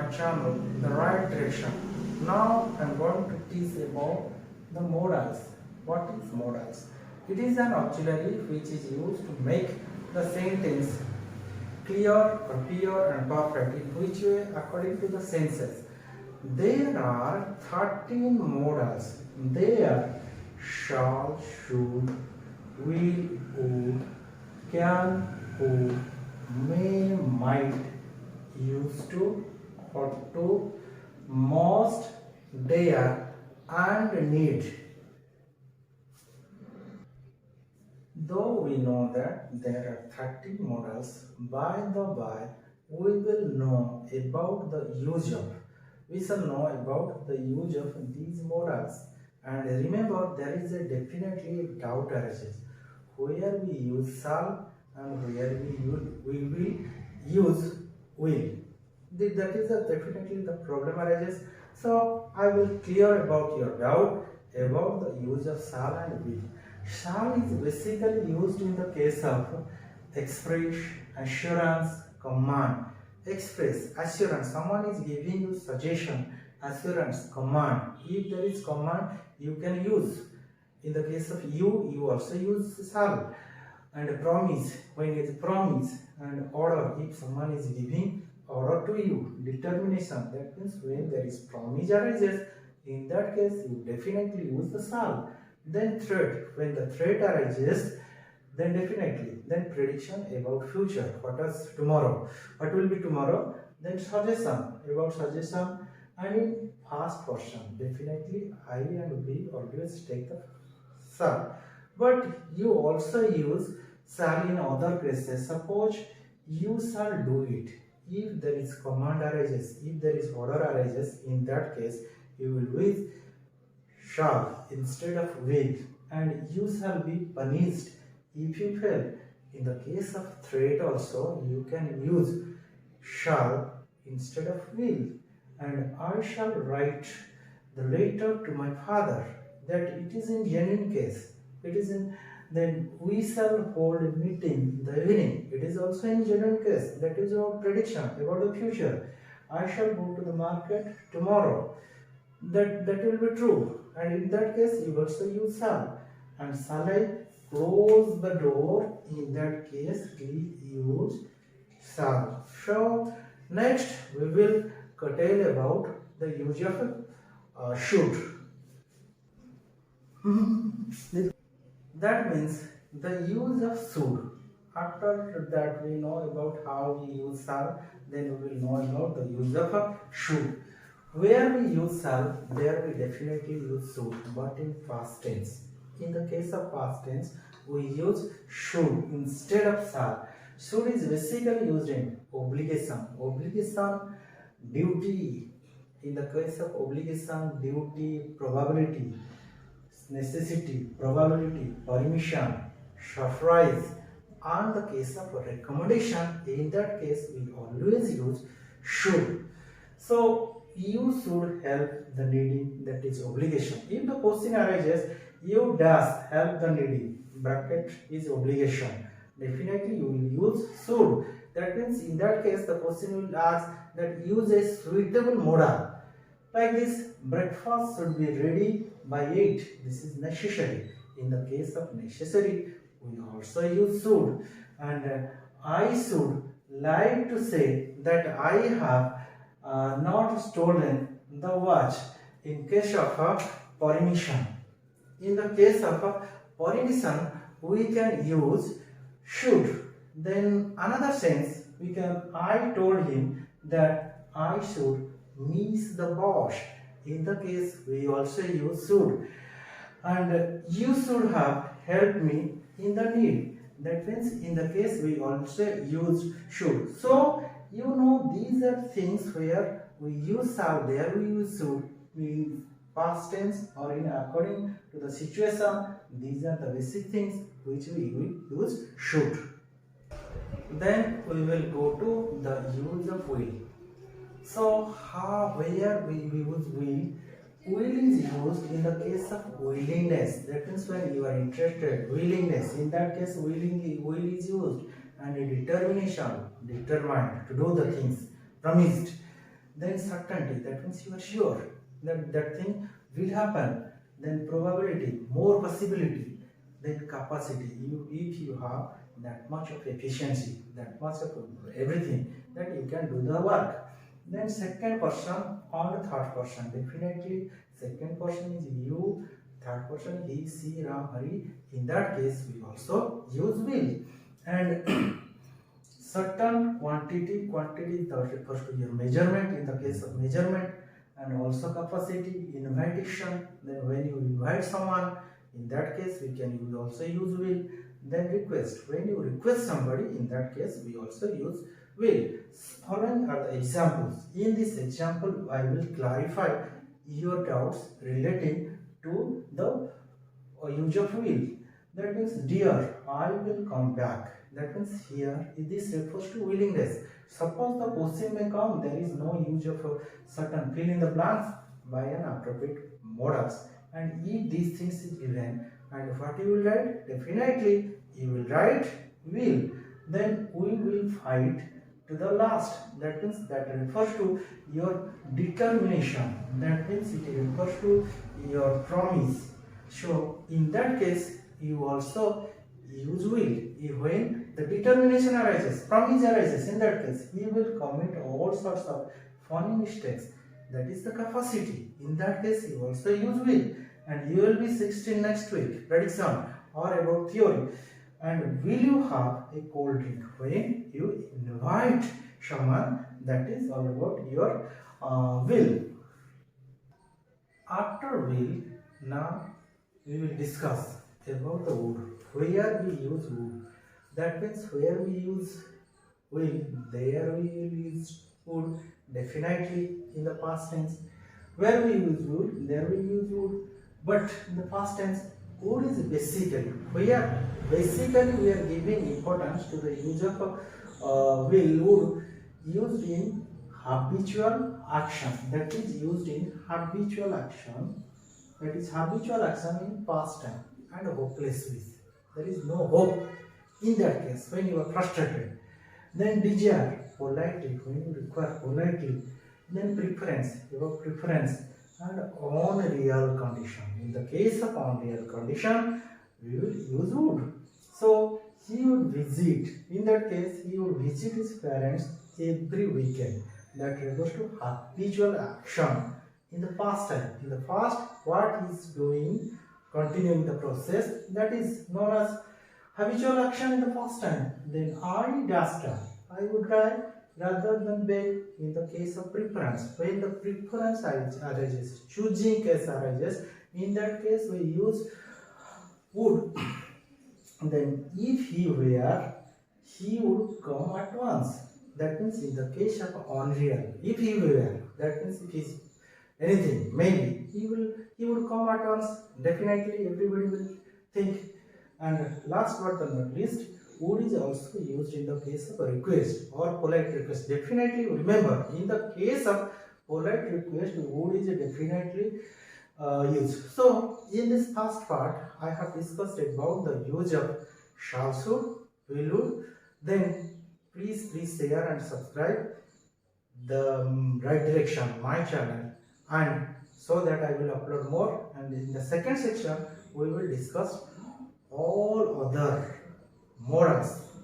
my channel in the right direction. Now I am going to teach about the modals. What is modals? It is an auxiliary which is used to make the sentence clear or pure and perfect, in which way according to the senses. There are 13 modals. There: shall, should, will, would, can, could, may, might, used to, ought to, must, dare, and need. Though we know that there are 13 modals, by the by we will know about the use of. We shall know about the use of these modals. And remember, there is a definitely doubt arises where we use shall and where we will use will. That is definitely the problem arises. So I will clear about your doubt about the use of shall and will. Shall is basically used in the case of express, assurance, command. Express, assurance, someone is giving you suggestion, assurance, command. If there is command, you can use. In the case of you also use shall. And promise, when it is promise, and order, if someone is giving order to you. Determination, that means when there is promise arises, in that case you definitely use the shall. Then threat, when the threat arises, then definitely, then prediction about future, what is tomorrow, what will be tomorrow. Then suggestion, about suggestion. And in past person, definitely I and we always take the shall. But you also use shall in other cases. Suppose you shall do it. If there is command arises, if there is order arises, in that case you will use shall instead of will, and you shall be punished if you fail. In the case of threat also, you can use shall instead of will. And I shall write the letter to my father. That it is in genuine case. It is in, then we shall hold a meeting in the evening. It is also in genuine case. That is our prediction about the future. I shall go to the market tomorrow. That will be true. And in that case, you also use shall. And shall I close the door? In that case, we use shall. So next we will tell about the use of should. That means the use of should. After that we know about how we use shall, then we will know about the use of should. Where we use shall, there we definitely use should, but in past tense. In the case of past tense, we use should instead of shall. Should is basically used in obligation. Obligation, duty. In the case of obligation, duty, probability, necessity, probability, permission, surprise. And the case of recommendation, in that case we always use should. So you should help the needy, that is obligation. If the question arises, you dash help the needy, bracket is obligation, definitely you will use should. That means in that case the question will ask that use a suitable modal. Like this, breakfast should be ready by 8. This is necessary. In the case of necessary, we also use should. And I should like to say that I have not stolen the watch, in case of permission. In the case of permission, we can use should. Then another sense, we can, I told him that I should miss the bus. In the case, we also use should. And you should have helped me in the need. That means in the case we also use should. So you know, these are things where we use shall, there we use should. In past tense or in according to the situation, these are the basic things which we will use should. Then we will go to the use of will. So where we use will? Will is used in the case of willingness. That means when you are interested, willingness. In that case, will is used. And a determination, determined to do the things promised. Then certainty, that means you are sure that that thing will happen. Then probability, more possibility. Then capacity, if you have that much of efficiency, that much of everything, that you can do the work. Then second person and third person, definitely second person is you, third person he, she, Ram, Hari. In that case we also use will. And certain quantity that refers to your measurement in the case of measurement, and also capacity, invitation, then when you invite someone, in that case we can also use will. Then request, when you request somebody, in that case we also use will. Following are the examples. In this example I will clarify your doubts relating to the use of will. That means, dear, I will come back. That means here this refers to willingness. Suppose the question may come, there is no use of a certain fill in the blanks by an appropriate modals. And if these things is given, and what you will write? Definitely you will write will. Then we will fight to the last. That means that refers to your determination. That means it refers to your promise. So in that case you also use will. When the determination arises, promise arises, in that case he will commit all sorts of funny mistakes. That is the capacity. In that case you also use will. And you will be 16 next week, prediction or about theory. And will you have a cold drink? When you invite someone, that is all about your will. After will, now we will discuss about the would. Where we use would. That means where we use will, there we will use would. Definitely in the past tense. Where we use would, there we use would. But in the past tense, would is basically, basically we are giving importance to the use of will, would, used in habitual action. That is used in habitual action. That is habitual action in past time. And hopeless with. There is no hope in that case when you are frustrated. Then desire, politely, when you require politely. Then preference, your preference. And on real condition. In the case of on real condition, we will use would. So he would visit. In that case, he would visit his parents every weekend. That refers to habitual action in the past time. In the past, what he is doing, continuing the process, that is known as habitual action in the past time. Then I duster, I would write rather than beg. In the case of preference, when the preference arises, choosing case arises, in that case we use would. Then if he were, he would come at once. That means in the case of unreal, if he were, that means if he is anything, maybe he would come at once. Definitely everybody will think. And last but not least, would is also used in the case of a request or polite request. Definitely remember, in the case of polite request, would is definitely used. So in this first part, I have discussed about the use of shall, should, will, would. Then please share and subscribe the right direction, my channel, and so that I will upload more. And in the second section, we will discuss all other modals